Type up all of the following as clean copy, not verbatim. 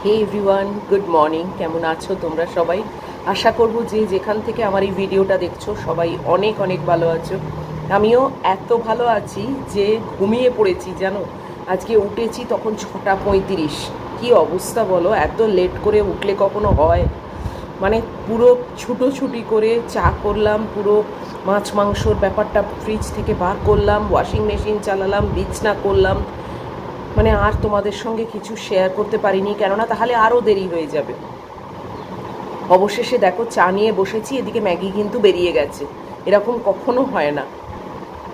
হে everyone, good morning. কেমন আছো তোমরা সবাই? আশা করব যে যেখান থেকে আমার এই ভিডিওটা দেখছো সবাই অনেক অনেক ভালো আছো। আমিও এত ভালো আছি যে ঘুমিয়ে পড়েছি জানো। আজকে উঠেছি তখন 6:35। কি অবস্থা বলো, এত লেট করে উঠলে কখনো হয়? মানে পুরো ছুটোছুটি করে চা করলাম, পুরো মাছ মাংসর ব্যাপারটা ফ্রিজ থেকে বার করলাম, ওয়াশিং মেশিন চালালাম, বিছনা করলাম। মানে আর তোমাদের সঙ্গে কিছু শেয়ার করতে পারিনি, কেননা তাহলে আরও দেরি হয়ে যাবে। অবশেষে দেখো চা নিয়ে বসেছি, এদিকে ম্যাগি কিন্তু বেরিয়ে গেছে। এরকম কখনো হয় না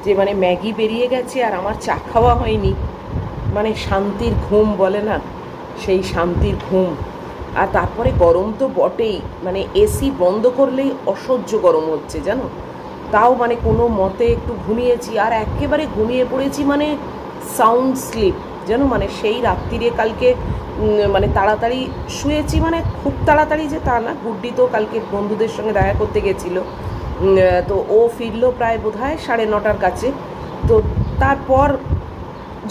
যে মানে ম্যাগি বেরিয়ে গেছে আর আমার চা খাওয়া হয়নি। মানে শান্তির ঘুম বলে না, সেই শান্তির ঘুম। আর তারপরে গরম তো বটেই, মানে এসি বন্ধ করলেই অসহ্য গরম হচ্ছে জানো। তাও মানে কোনো মতে একটু ঘুমিয়েছি, আর একেবারে ঘুমিয়ে পড়েছি মানে সাউন্ড স্লিপ যেন। মানে সেই রাত্রিরে কালকে মানে তাড়াতাড়ি শুয়েছি, মানে খুব তাড়াতাড়ি যে তা না। গুড্ডি তো কালকে বন্ধুদের সঙ্গে দেখা করতে গেছিলো, তো ও ফিরলো প্রায় বোধহয় 9:30 কাছে। তো তারপর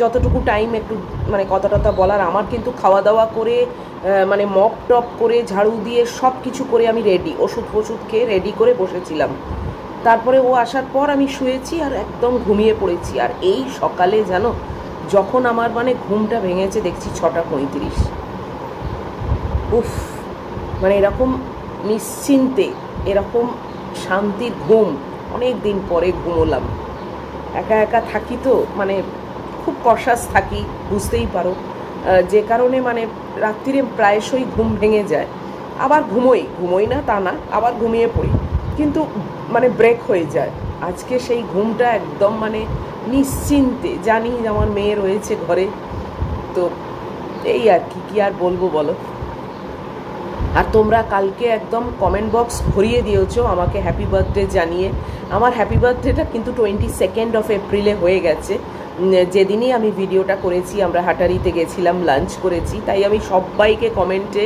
যতটুকু টাইম একটু মানে কথা টথা বলার, আমার কিন্তু খাওয়া দাওয়া করে মানে মপ টপ করে ঝাড়ু দিয়ে সব কিছু করে আমি রেডি, ওষুধ ফষুধ খেয়ে রেডি করে বসেছিলাম। তারপরে ও আসার পর আমি শুয়েছি আর একদম ঘুমিয়ে পড়েছি। আর এই সকালে জানো, যখন আমার মানে ঘুমটা ভেঙেছে দেখছি 6:35। উফ, মানে এরকম নিশ্চিন্তে এরকম শান্তির ঘুম অনেক দিন পরে ঘুমোলাম। একা একা থাকি তো, মানে খুব কশাস থাকি, বুঝতেই পারো। যে কারণে মানে রাত্রিরে প্রায়শই ঘুম ভেঙে যায়। আবার ঘুমোই না তা না, আবার ঘুমিয়ে পড়ি, কিন্তু মানে ব্রেক হয়ে যায়। আজকে সেই ঘুমটা একদম মানে নিশ্চিন্তে, জানি আমার মেয়ে রয়েছে ঘরে, তো এই আর কি আর বলবো বলো। আর তোমরা কালকে একদম কমেন্ট বক্স ভরিয়ে দিয়েছো আমাকে হ্যাপি বার্থডে জানিয়ে। আমার হ্যাপি বার্থডেটা কিন্তু 22 এপ্রিলে হয়ে গেছে। যেদিনই আমি ভিডিওটা করেছি, আমরা হাটারিতে গেছিলাম, লাঞ্চ করেছি, তাই আমি সবাইকে কমেন্টে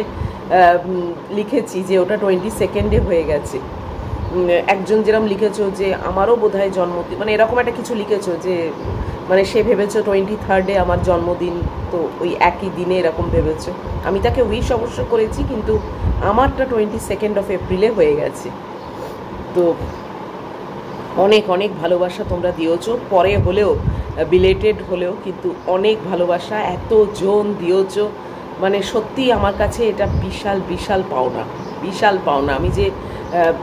লিখেছি যে ওটা 22 হয়ে গেছে। একজন যেরকম লিখেছো যে আমারও বোধহয় জন্মদিন, মানে এরকম একটা কিছু লিখেছো যে মানে সে ভেবেছো 23 আমার জন্মদিন, তো ওই একই দিনে এরকম ভেবেছো। আমি তাকে উইশ অবশ্য করেছি, কিন্তু আমারটা 22 এপ্রিলে হয়ে গেছে। তো অনেক অনেক ভালোবাসা তোমরা দিয়েছো, পরে হলেও বিলেটেড হলেও কিন্তু অনেক ভালোবাসা এতজন দিয়েছো। মানে সত্যি আমার কাছে এটা বিশাল বিশাল পাওনা, বিশাল পাওনা। আমি যে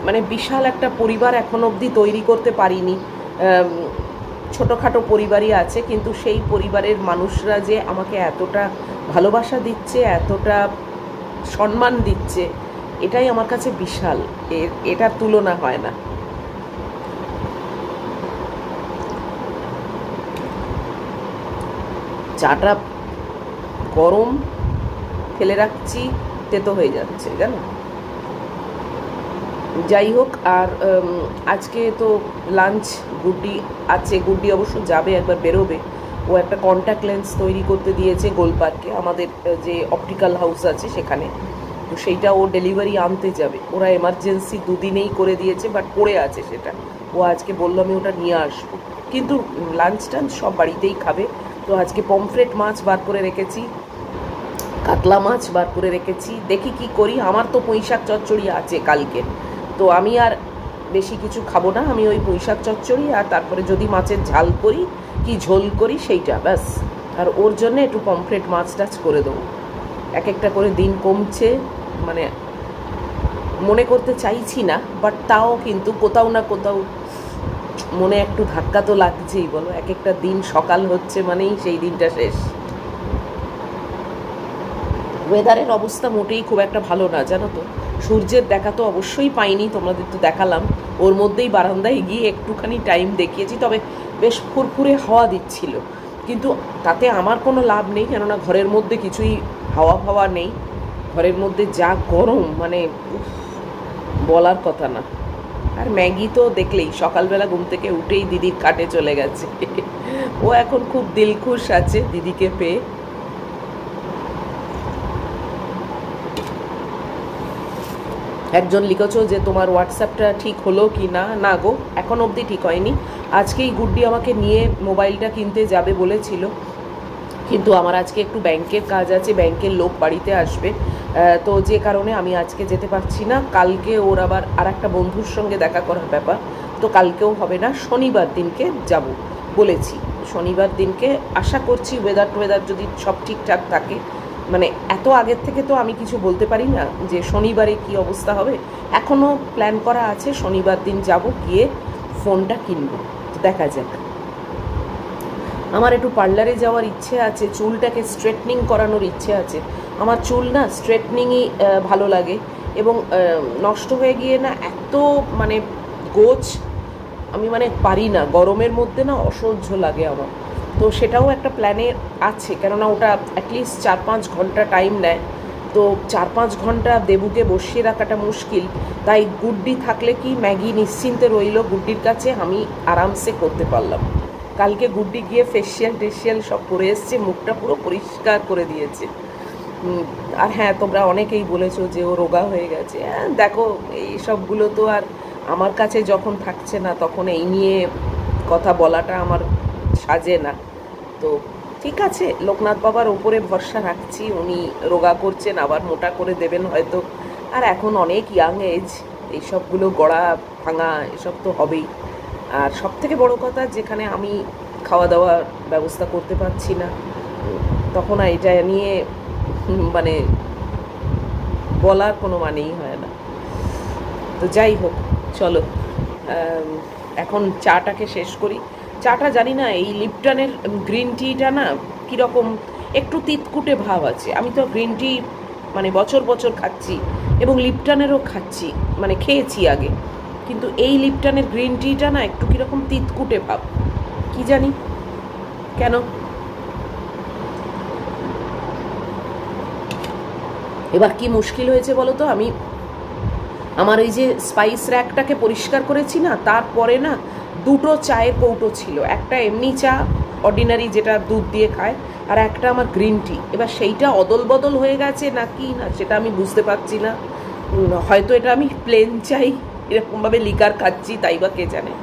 মানে বিশাল একটা পরিবার এখন অবধি তৈরি করতে পারিনি। ছোটোখাটো পরিবারই আছে, কিন্তু সেই পরিবারের মানুষরা যে আমাকে এতটা ভালোবাসা দিচ্ছে, এতটা সম্মান দিচ্ছে, এটাই আমার কাছে বিশাল। এটার তুলনা হয় না। চাটা গরম ফেলে রাখছি, তেতো হয়ে যাচ্ছে জানো। যাই হোক, আর আজকে তো লাঞ্চ গুড্ডি আছে, গুড্ডি অবশ্য যাবে, একবার বেরোবে। ও একটা কন্ট্যাক্ট লেন্স তৈরি করতে দিয়েছে গোল পার্কে, আমাদের যে অপটিক্যাল হাউস আছে সেখানে। তো সেইটা ও ডেলিভারি আনতে যাবে। ওরা এমার্জেন্সি 2 দিনেই করে দিয়েছে, বাট পড়ে আছে সেটা। ও আজকে বললো আমি ওটা নিয়ে আসবো, কিন্তু লাঞ্চ টাঞ্চ সব বাড়িতেই খাবে। তো আজকে পমফ্রেট মাছ বার করে রেখেছি, কাতলা মাছ বার করে রেখেছি, দেখি কি করি। আমার তো পুঁইশাক চচ্চড়ি আছে কালকে, তো আমি আর বেশি কিছু খাবো না। আমি ওই পুঁইশাক চচ্চড়ি আর তারপরে যদি মাছের ঝাল করি কি ঝোল করি সেইটা ব্যাস। আর ওর জন্য একটু পমফ্রেট মাছ টাছ করে দেবো। এক একটা করে দিন কমছে, মানে মনে করতে চাইছি না, বাট তাও কিন্তু কোথাও না কোথাও মনে একটু ধাক্কা তো লাগছেই বলো। এক একটা দিন সকাল হচ্ছে মানেই সেই দিনটা শেষ। ওয়েদারের অবস্থা মোটেই খুব একটা ভালো না জানো তো। সূর্যের দেখা তো অবশ্যই পাইনি, তোমাদের তো দেখালাম। ওর মধ্যেই বারান্দায় গিয়ে একটুখানি টাইম দেখিয়েছি, তবে বেশ ফুরফুরে হাওয়া দিচ্ছিল, কিন্তু তাতে আমার কোনো লাভ নেই, কেননা ঘরের মধ্যে কিছুই হাওয়া ফাওয়া নেই। ঘরের মধ্যে যা গরম, মানে বলার কথা না। আর ম্যাগি তো দেখলেই, সকালবেলা ঘুম থেকে উঠেই দিদির কাটে চলে গেছে। ও এখন খুব দিলখুশ আছে দিদিকে পেয়ে। একজন লিখেছো যে তোমার হোয়াটসঅ্যাপটা ঠিক হলো কি না। না গো, এখন অবধি ঠিক হয়নি। আজকেই গুড্ডি আমাকে নিয়ে মোবাইলটা কিনতে যাবে বলেছিল, কিন্তু আমার আজকে একটু ব্যাংকের কাজ আছে, ব্যাংকের লোক বাড়িতে আসবে, তো যে কারণে আমি আজকে যেতে পারছি না। কালকে ওর আবার আর একটা বন্ধুর সঙ্গে দেখা করার ব্যাপার, তো কালকেও হবে না, শনিবার দিনকে যাব বলেছি। শনিবার দিনকে আশা করছি ওয়েদার যদি সব ঠিকঠাক থাকে, মানে এত আগের থেকে তো আমি কিছু বলতে পারি না যে শনিবারে কি অবস্থা হবে। এখনও প্ল্যান করা আছে শনিবার দিন যাব, গিয়ে ফোনটা কিনবো, দেখা যাক। আমার একটু পার্লারে যাওয়ার ইচ্ছে আছে, চুলটাকে স্ট্রেটনিং করানোর ইচ্ছে আছে। আমার চুল না স্ট্রেটনিংই ভালো লাগে, এবং নষ্ট হয়ে গিয়ে না এত মানে গোছ আমি মানে পারি না, গরমের মধ্যে না অসহ্য লাগে আমার। তো সেটাও একটা প্ল্যানে আছে, কেননা ওটা অ্যাটলিস্ট 4-5 ঘন্টা টাইম নেয়, তো 4-5 ঘন্টা দেবুকে বসিয়ে রাখাটা মুশকিল। তাই গুড্ডি থাকলে কি ম্যাগি নিশ্চিন্তে রইল গুড্ডির কাছে, আমি আরামসে করতে পারলাম। কালকে গুড্ডি গিয়ে ফেসিয়াল সব করে এসছে, মুখটা পুরো পরিষ্কার করে দিয়েছে। আর হ্যাঁ, তোমরা অনেকেই বলেছো যে ও রোগা হয়ে গেছে। হ্যাঁ দেখো, এই সবগুলো তো আর আমার কাছে যখন থাকছে না তখন এই নিয়ে কথা বলাটা আমার সাজে না। তো ঠিক আছে, লোকনাথ বাবার ওপরে ভরসা রাখছি, উনি রোগা করছেন, আবার মোটা করে দেবেন হয়তো। আর এখন অনেক ইয়াং এজ, এইসবগুলো গড়া ভাঙা এসব তো হবেই। আর সব থেকে বড়ো কথা, যেখানে আমি খাওয়া দাওয়ার ব্যবস্থা করতে পারছি না, তখন এটা নিয়ে মানে বলার কোনো মানেই হয় না। তো যাই হোক, চলো এখন চাটাকে শেষ করি। চাটা জানি না, এই লিপটনের গ্রিন টিটা না কীরকম একটু তিতকুটে ভাব আছে। আমি তো গ্রিন টি মানে বছর খাচ্ছি, এবং লিপটনেরও খাচ্ছি, মানে খেয়েছি আগে, কিন্তু এই লিপটনের গ্রিন টিটা না একটু কীরকম তিতকুটে ভাব, কি জানি কেন। এবার কি মুশকিল হয়েছে বলো তো, আমি আমার এই যে স্পাইস র্যাকটাকে পরিষ্কার করেছি না, তারপরে না দুটো চায়ের কৌটো ছিল, একটা এমনি চা অর্ডিনারি যেটা দুধ দিয়ে খায়, আর একটা আমার গ্রিন টি। এবার সেইটা অদল বদল হয়ে গেছে নাকি না সেটা আমি বুঝতে পারছি না। হয়তো এটা আমি প্লেন চাই এরকমভাবে লিকার খাচ্ছি, তাই বা কে জানে,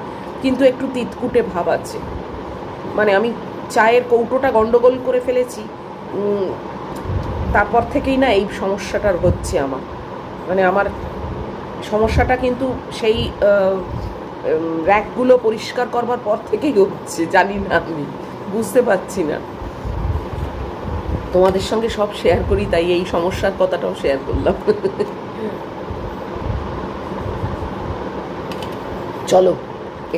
কিন্তু একটু তিতকুটে ভাব আছে। মানে আমি চায়ের কৌটোটা গন্ডগোল করে ফেলেছি, তারপর থেকেই না এই সমস্যাটার হচ্ছে আমার। মানে আমার সমস্যাটা কিন্তু সেই র্যাকগুলো পরিষ্কার করবার পর থেকেই হচ্ছে, জানি না, আমি বুঝতে পারছি না। তোমাদের সঙ্গে সব শেয়ার করি, তাই এই সমস্যার কথাটাও শেয়ার করলাম। চলো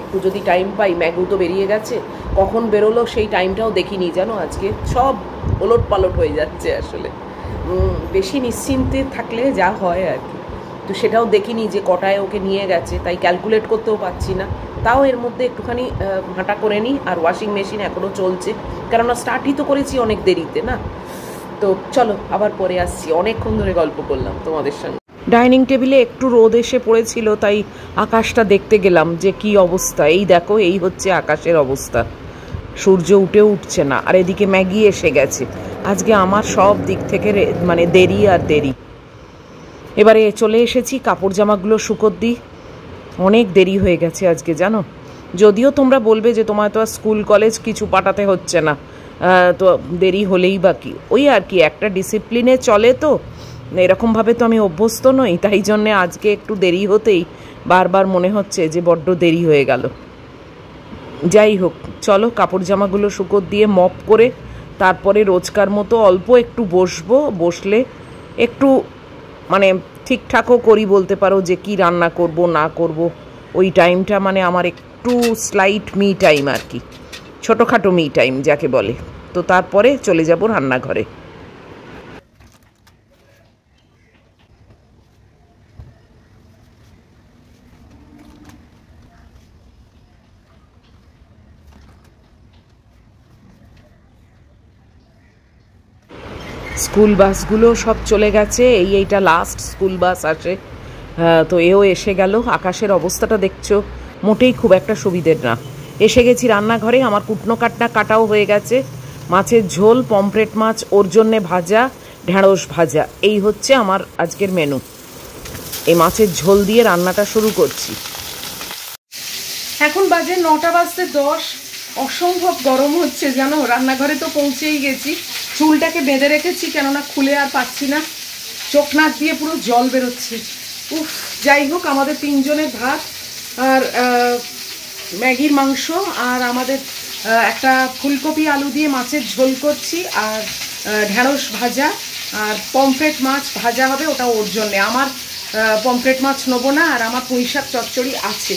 একটু যদি টাইম পাই, ম্যাগু তো বেরিয়ে গেছে, কখন বেরোলো সেই টাইমটাও দেখিনি জানো। আজকে সব ওলট পালট হয়ে যাচ্ছে আসলে, বেশি নিশ্চিন্তে থাকলে যা হয় আর কি। তো সেটাও দেখিনি যে কটায় ওকে নিয়ে গেছে, তাই ক্যালকুলেট করতেও পারছি না। তাও এর মধ্যে একটুখানি হাঁটা করে নিই। আর ওয়াশিং মেশিন এখনও চলছে, কেননা স্টার্টই তো করেছি অনেক দেরিতে না। তো চলো আবার পরে আসছি, অনেকক্ষণ ধরে গল্প করলাম তোমাদের সঙ্গে। ডাইনিং টেবিলে একটু রোদ এসে পড়েছিল, তাই আকাশটা দেখতে গেলাম যে কি অবস্থা। এই দেখো, এই হচ্ছে আকাশের অবস্থা, সূর্য উঠছে না, আর এদিকে ম্যাগি এসে গেছে। আজকে আমার সব দিক থেকে মানে দেরি আর দেরি। এবারে চলে এসেছি কাপড় জামাগুলো শুকোত দিই, অনেক দেরি হয়ে গেছে আজকে জানো। যদিও তোমরা বলবে যে তোমার তো আর স্কুল কলেজ কিছু পাঠাতে হচ্ছে না, তো দেরি হলেই বা কি, ওই আর কি, একটা ডিসিপ্লিনে চলে, তো এরকমভাবে তো আমি অভ্যস্ত নই, তাই জন্যে আজকে একটু দেরি হতেই বারবার মনে হচ্ছে যে বড্ড দেরি হয়ে গেল। যাই হোক, চলো কাপড় জামাগুলো শুকোত দিয়ে মপ করে তারপরে রোজকার মতো অল্প একটু বসবো, বসলে একটু মানে ঠিকঠাকও করি বলতে পারো, যে কি রান্না করব না করব। ওই টাইমটা মানে আমার একটু স্লাইট মি টাইম আর কি, ছোটোখাটো মি টাইম যাকে বলে। তো তারপরে চলে যাব রান্নাঘরে। স্কুল বাসগুলো সব চলে গেছে, এইটা লাস্ট স্কুল বাস আসে। তো এও এসে গেল। আকাশের অবস্থাটা দেখছো, মোটেই খুব একটা সুবিধের না। এসে গেছি রান্নাঘরে, আমার কুটনো কাটনা কাটাও হয়ে গেছে। মাছের ঝোল, পমফ্রেট মাছ ওর জন্যে ভাজা, ঢেঁড়স ভাজা, এই হচ্ছে আমার আজকের মেনু। এই মাছের ঝোল দিয়ে রান্নাটা শুরু করছি। এখন বাজে 9টা বাজতে 10। অসম্ভব গরম হচ্ছে জানো, রান্নাঘরে তো পৌঁছেই গেছি। চুলটাকে বেঁধে রেখেছি কেননা খুলে আর পাচ্ছি না, চোখ নাক দিয়ে পুরো জল বেরোচ্ছে। উফ, যাই হোক, আমাদের 3 জনের ভাত আর ম্যাগির মাংস আর আমাদের একটা ফুলকপি আলু দিয়ে মাছের ঝোল করছি, আর ঢ্যাঁড়স ভাজা আর পমফ্রেট মাছ ভাজা হবে, ওটা ওর জন্যে। আমার পমফ্রেট মাছ নেবো না, আর আমার পুঁই শাক চচ্চড়ি আছে।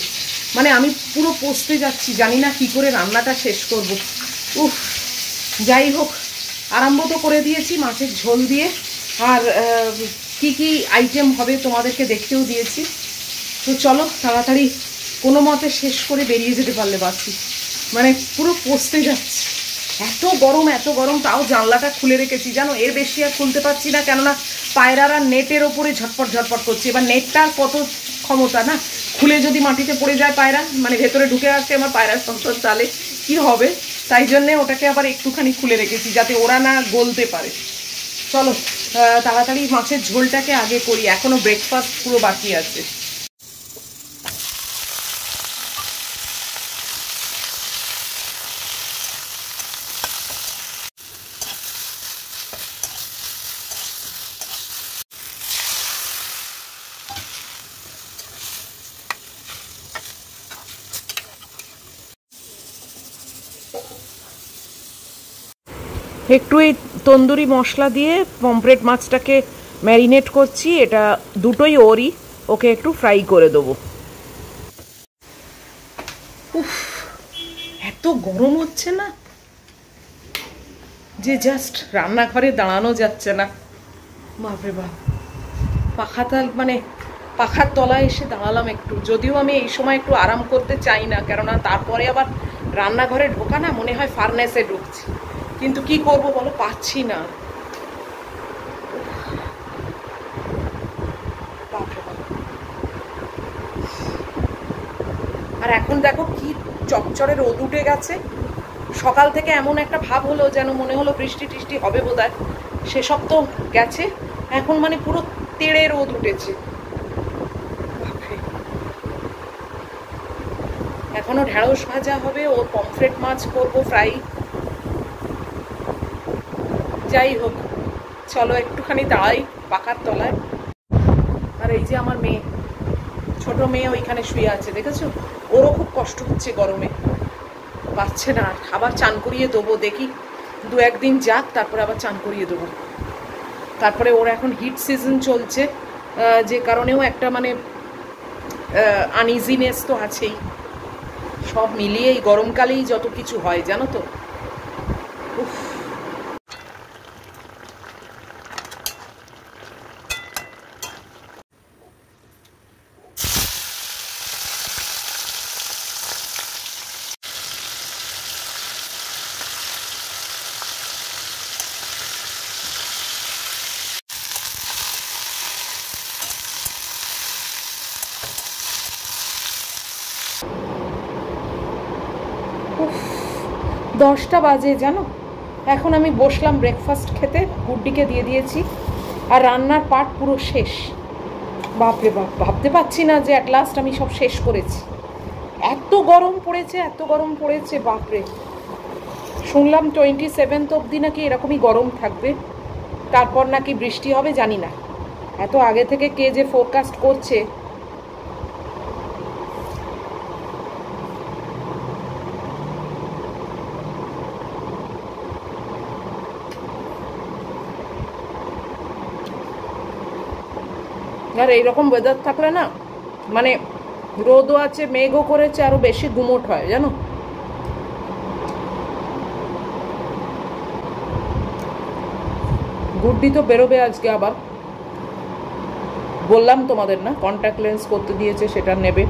মানে আমি পুরো পচতে যাচ্ছি, জানি না কি করে রান্নাটা শেষ করব। উফ, যাই হোক, আরম্ভ তো করে দিয়েছি মাছের ঝোল দিয়ে, আর কি কি আইটেম হবে তোমাদেরকে দেখতেও দিয়েছি। তো চলো তাড়াতাড়ি কোনো মতে শেষ করে বেরিয়ে যেতে পারলে বাসি। মানে পুরো পচতে যাচ্ছে, এত গরম এত গরম। তাও জানলাটা খুলে রেখেছি জানো, এর বেশি আর খুলতে পারছি না, কেননা পায়রারা নেটের ওপরে ঝটপট ঝটপট করছে। এবার নেটটার কত ক্ষমতা না, খুলে যদি মাটিতে পড়ে যায় পায়রা, মানে ভেতরে ঢুকে আসছে আমার পায়রার সংসার, তাহলে কি হবে? তাই জন্যে ওটাকে আবার একটুখানি খুলে রেখেছি যাতে ওরা না গলতে পারে। চলো তাড়াতাড়ি মাছের ঝোলটাকে আগে করি, এখনও ব্রেকফাস্ট পুরো বাকি আছে। একটু এই তন্দুরি মশলা দিয়ে পমফ্রেট মাছটাকে ম্যারিনেট করছি, এটা দুটোই ওরই, ওকে একটু ফ্রাই করে দেবো। উফ, এত গরম হচ্ছে না যে জাস্ট রান্নাঘরে দাঁড়ানো যাচ্ছে না। বাপরে বাপ, মানে পাখার তলায় এসে দাঁড়ালাম একটু, যদিও আমি এই সময় একটু আরাম করতে চাই না, কেননা তারপরে আবার রান্নাঘরে ঢোকা না মনে হয় ফার্নেসে ঢুকছি, কিন্তু কি করব বলো, পাচ্ছি না। আর এখন দেখো কি চকচরে রোদ উঠে গেছে। সকাল থেকে এমন একটা ভাব হলো যেন মনে হলো বৃষ্টি টিষ্টি হবে বোধহয়, সেসব তো গেছে। এখন মানে পুরো তেড়ে রোদ উঠেছে। এখনো ঢ্যাঁড়স ভাজা হবে, ওর পমফ্রেট মাছ করবো ফ্রাই। যাই হোক, চলো একটুখানি দাঁড়াই পাখার তলায়। আর এই যে আমার মেয়ে, ছোট মেয়ে ওইখানে শুয়ে আছে, দেখেছো? ওরও খুব কষ্ট হচ্ছে গরমে, পাচ্ছে না। আবার চান করিয়ে দেবো, দেখি 2-1 দিন যাক, তারপরে আবার চান করিয়ে দেবো। তারপরে ওর এখন হিট সিজন চলছে, যে কারণেও একটা মানে আনইজিনেস তো আছেই। সব মিলিয়ে এই গরমকালেই যত কিছু হয় জানো তো। উফ, 10টা বাজে জানো। এখন আমি বসলাম ব্রেকফাস্ট খেতে, গুড্ডিকে দিয়ে দিয়েছি, আর রান্নার পার্ট পুরো শেষ। বাপরে বাপ, ভাবতে পারছি না যে অ্যাট লাস্ট আমি সব শেষ করেছি। এত গরম পড়েছে, এত গরম পড়েছে, বাপরে। শুনলাম 27 অবধি নাকি এরকমই গরম থাকবে, তারপর নাকি বৃষ্টি হবে, জানি না। এত আগে থেকে কে যে ফোরকাস্ট করছে। আর এইরকম ওয়েদার থাকলে না, মানে রোদও আছে, মেঘও করেছে, আরো বেশি গুমোট হয় জানো। গুড্ডি তো বেরোবে আজকে আবার, বললাম তোমাদের না, কন্ট্যাক্ট লেন্স করতে দিয়েছে, সেটা নেবে।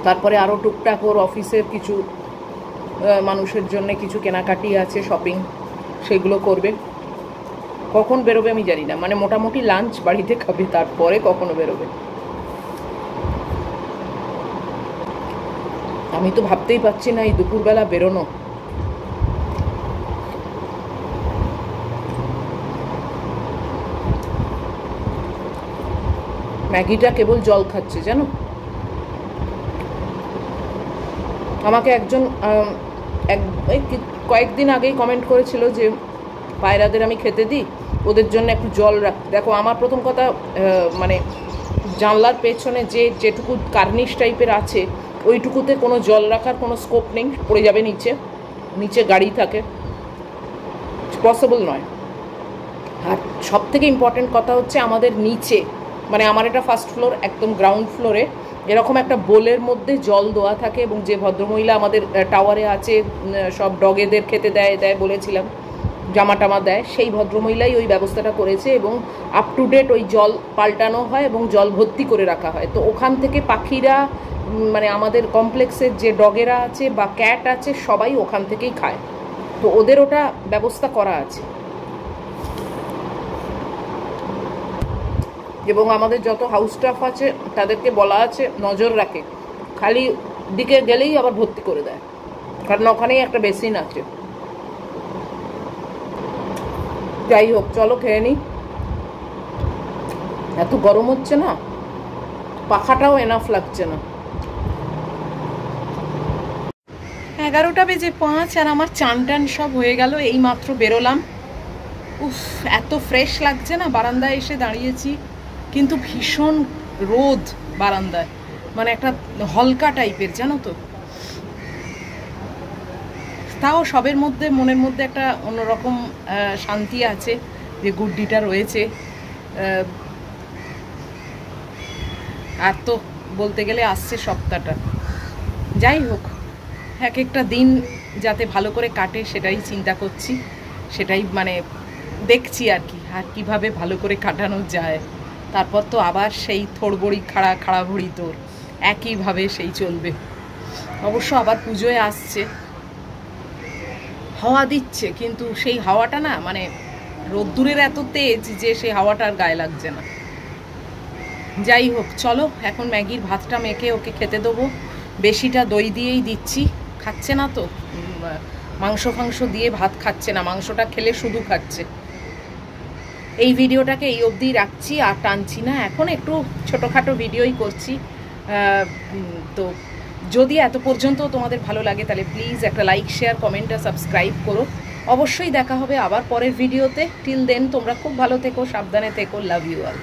তারপরে আরও টুকটাক ওর অফিসের কিছু মানুষের জন্য কিছু কেনাকাটি আছে, শপিং, সেগুলো করবে। কখন বেরোবে আমি জানি না, মানে মোটামুটি লাঞ্চ বাড়িতে খাবে, তারপরে কখনো বেরোবে। আমি তো ভাবতেই পারছি না এই দুপুরবেলা বেরোনো। ম্যাগিটা কেবল জল খাচ্ছে জানো। আমাকে একজন কয়েকদিন আগেই কমেন্ট করেছিল যে পায়রাদের আমি খেতে দিই, ওদের জন্য একটু জল রাখ। দেখো, আমার প্রথম কথা মানে জানলার পেছনে যেটুকু কার্নিশ টাইপের আছে ওইটুকুতে কোনো জল রাখার কোনো স্কোপ নেই, পড়ে যাবে নিচে, নিচে গাড়ি থাকে, পসিবল নয়। আর সব থেকে ইম্পর্টেন্ট কথা হচ্ছে আমাদের নিচে, মানে আমার এটা ফার্স্ট ফ্লোর, একদম গ্রাউন্ড ফ্লোরে এরকম একটা বোলের মধ্যে জল দেওয়া থাকে, এবং যে ভদ্রমহিলা আমাদের টাওয়ারে আছে, সব ডগেদের খেতে দেয় বলেছিলাম, জামা টামা দেয়, সেই ভদ্রমহিলাই ওই ব্যবস্থাটা করেছে, এবং আপ টু ডেট ওই জল পাল্টানো হয় এবং জল ভর্তি করে রাখা হয়। তো ওখান থেকে পাখিরা, মানে আমাদের কমপ্লেক্সের যে ডগেরা আছে বা ক্যাট আছে সবাই ওখান থেকেই খায়, তো ওদের ওটা ব্যবস্থা করা আছে। এবং আমাদের যত হাউস স্টাফ আছে তাদেরকে বলা আছে নজর রাখে, খালি দিকে গেলেই আবার ভর্তি করে দেয়, কারণ ওখানেই একটা বেসিন আছে। যাই হোক, চলো খেয়ে নিই। এত গরম হচ্ছে না, পাখাটাও এনাফ লাগছে না। 11:05 আর আমার চান টান সব হয়ে গেল, এই মাত্র বেরোলাম। উফ, এত ফ্রেশ লাগছে না, বারান্দায় এসে দাঁড়িয়েছি, কিন্তু ভীষণ রোদ বারান্দায়, মানে একটা হলকা টাইপের, জানো তো। তাও সবের মধ্যে মনের মধ্যে একটা অন্যরকম শান্তি আছে যে গুড্ডিটা রয়েছে। আর তো বলতে গেলে আসছে সপ্তাহটা। যাই হোক, এক একটা দিন যাতে ভালো করে কাটে সেটাই চিন্তা করছি, সেটাই মানে দেখছি আর কি, আর কীভাবে ভালো করে কাটানো যায়। তারপর তো আবার সেই থোড়বড়ি খাড়া ভড়ি তোর একইভাবে সেই চলবে। অবশ্য আবার পুজোয় আসছে, হাওয়া দিচ্ছে, কিন্তু সেই হাওয়াটা না, মানে রোদ্দুরের এত তেজ যে সেই হাওয়াটা আর গায়ে লাগছে না। যাই হোক, চলো এখন ম্যাগির ভাতটা মেখে ওকে খেতে দেবো। বেশিটা দই দিয়েই দিচ্ছি, খাচ্ছে না তো, মাংস দিয়ে ভাত খাচ্ছে না, মাংসটা খেলে শুধু খাচ্ছে। এই ভিডিওটাকে এই অবধি রাখছি, আর টানছি না, এখন একটু ছোটোখাটো ভিডিওই করছি। তো যদি এত পর্যন্ত তোমাদের ভালো লাগে তাহলে প্লিজ একটা লাইক, শেয়ার, কমেন্ট আর সাবস্ক্রাইব করো। অবশ্যই দেখা হবে আবার পরের ভিডিওতে। টিল দেন তোমরা খুব ভালো থেকো, সাবধানে থেকো, লাভ ইউ অল।